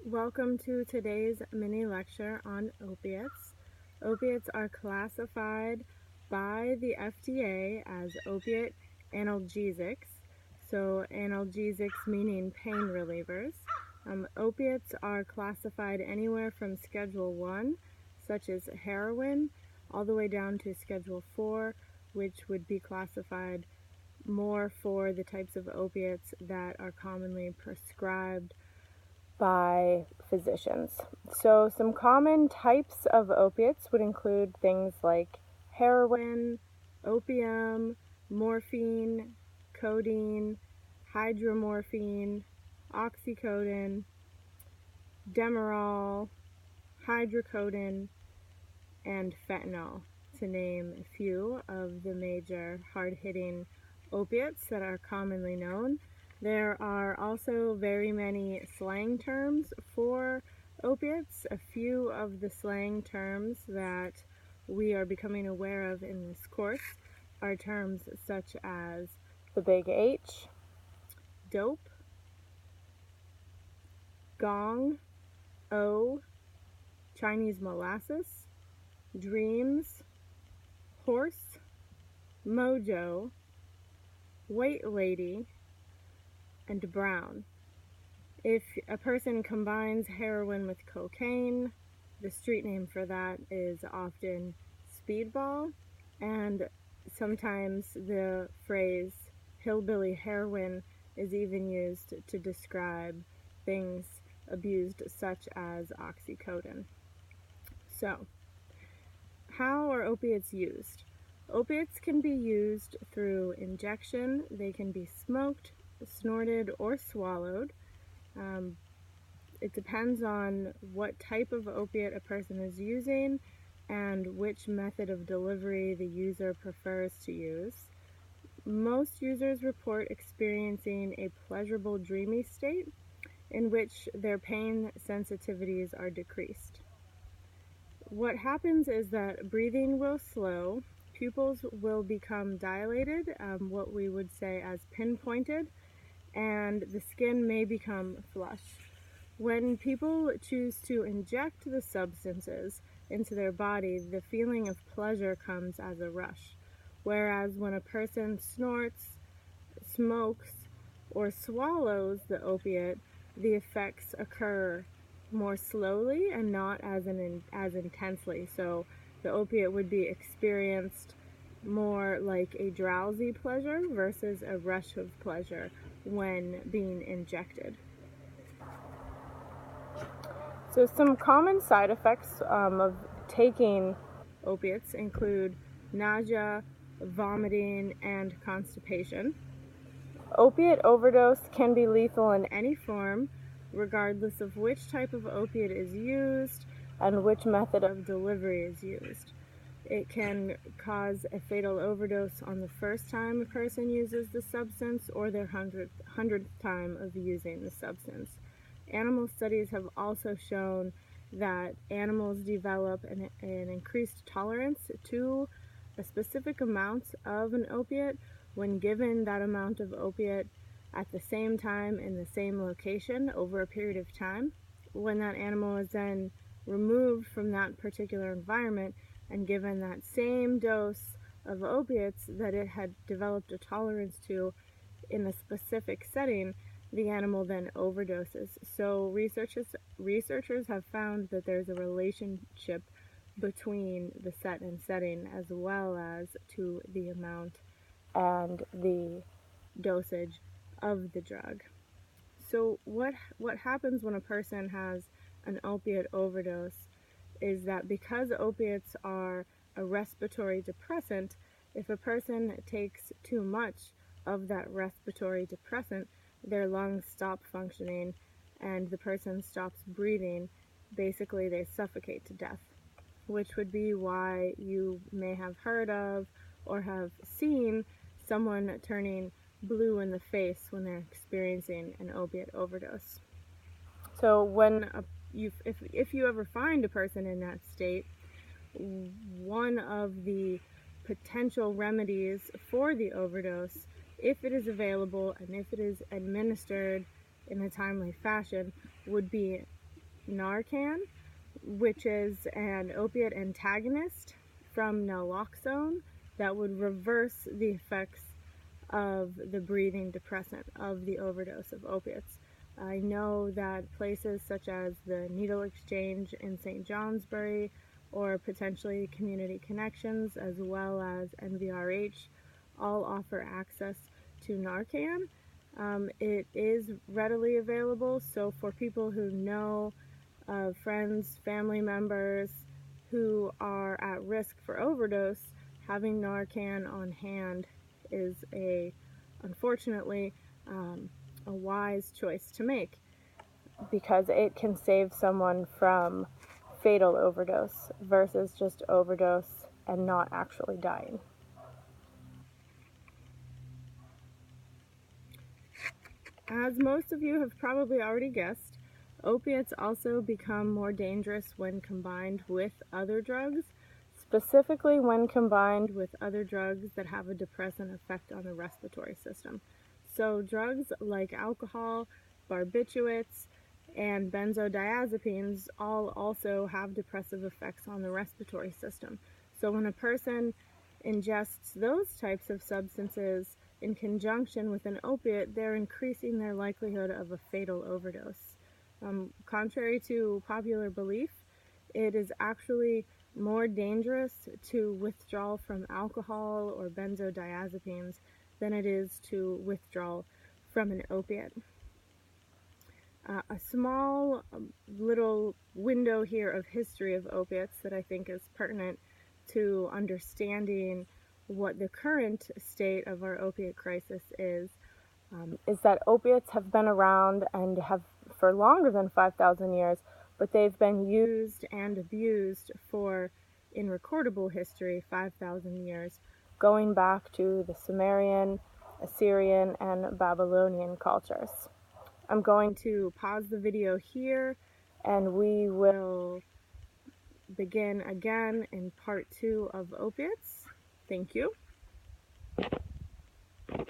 Welcome to today's mini lecture on opiates. Opiates are classified by the FDA as opiate analgesics. So analgesics meaning pain relievers. Opiates are classified anywhere from Schedule 1, such as heroin, all the way down to Schedule 4, which would be classified more for the types of opiates that are commonly prescribed by physicians. So some common types of opiates would include things like heroin, opium, morphine, codeine, hydromorphine, oxycodone, Demerol, hydrocodone, and fentanyl, to name a few of the major hard-hitting opiates that are commonly known. There are also very many slang terms for opiates. A few of the slang terms that we are becoming aware of in this course are terms such as the big H, dope, gong, O, Chinese molasses, dreams, horse, mojo, white lady, and brown. If a person combines heroin with cocaine, the street name for that is often speedball, and sometimes the phrase hillbilly heroin is even used to describe things abused such as oxycodone. So, how are opiates used? Opiates can be used through injection. They can be smoked, snorted, or swallowed. It depends on what type of opiate a person is using and which method of delivery the user prefers to use. Most users report experiencing a pleasurable dreamy state in which their pain sensitivities are decreased. What happens is that breathing will slow, pupils will become dilated, what we would say as pinpointed, and the skin may become flush. When people choose to inject the substances into their body, the feeling of pleasure comes as a rush, whereas when a person snorts, smokes, or swallows the opiate, the effects occur more slowly and not as intensely. So the opiate would be experienced more like a drowsy pleasure versus a rush of pleasure when being injected. So some common side effects of taking opiates include nausea, vomiting, and constipation. Opiate overdose can be lethal in any form, regardless of which type of opiate is used and which method of delivery is used. It can cause a fatal overdose on the first time a person uses the substance or their hundredth time of using the substance. Animal studies have also shown that animals develop an increased tolerance to a specific amount of an opiate when given that amount of opiate at the same time in the same location over a period of time. When that animal is then removed from that particular environment and given that same dose of opiates that it had developed a tolerance to in a specific setting, the animal then overdoses. So researchers have found that there's a relationship between the set and setting as well as to the amount and the dosage of the drug. So what happens when a person has an opiate overdose is that because opiates are a respiratory depressant, if a person takes too much of that respiratory depressant, their lungs stop functioning and the person stops breathing. Basically, they suffocate to death, which would be why you may have heard of or have seen someone turning blue in the face when they're experiencing an opiate overdose. So if you ever find a person in that state, one of the potential remedies for the overdose, if it is available and if it is administered in a timely fashion, would be Narcan, which is an opiate antagonist from naloxone that would reverse the effects of the breathing depressant of the overdose of opiates. I know that places such as the Needle Exchange in St. Johnsbury, or potentially Community Connections, as well as NVRH, all offer access to Narcan. It is readily available, so for people who know friends, family members who are at risk for overdose, having Narcan on hand is unfortunately, a wise choice to make, because it can save someone from fatal overdose versus just overdose and not actually dying. As most of you have probably already guessed, opiates also become more dangerous when combined with other drugs, specifically when combined with other drugs that have a depressant effect on the respiratory system. So drugs like alcohol, barbiturates, and benzodiazepines all also have depressive effects on the respiratory system. So when a person ingests those types of substances in conjunction with an opiate, they're increasing their likelihood of a fatal overdose. Contrary to popular belief, it is actually more dangerous to withdraw from alcohol or benzodiazepines than it is to withdraw from an opiate. A small little window here of history of opiates that I think is pertinent to understanding what the current state of our opiate crisis is that opiates have been around and have for longer than 5,000 years, but they've been used and abused for, in recordable history, 5,000 years, going back to the Sumerian, Assyrian, and Babylonian cultures. I'm going to pause the video here, and we will begin again in part 2 of opiates. Thank you.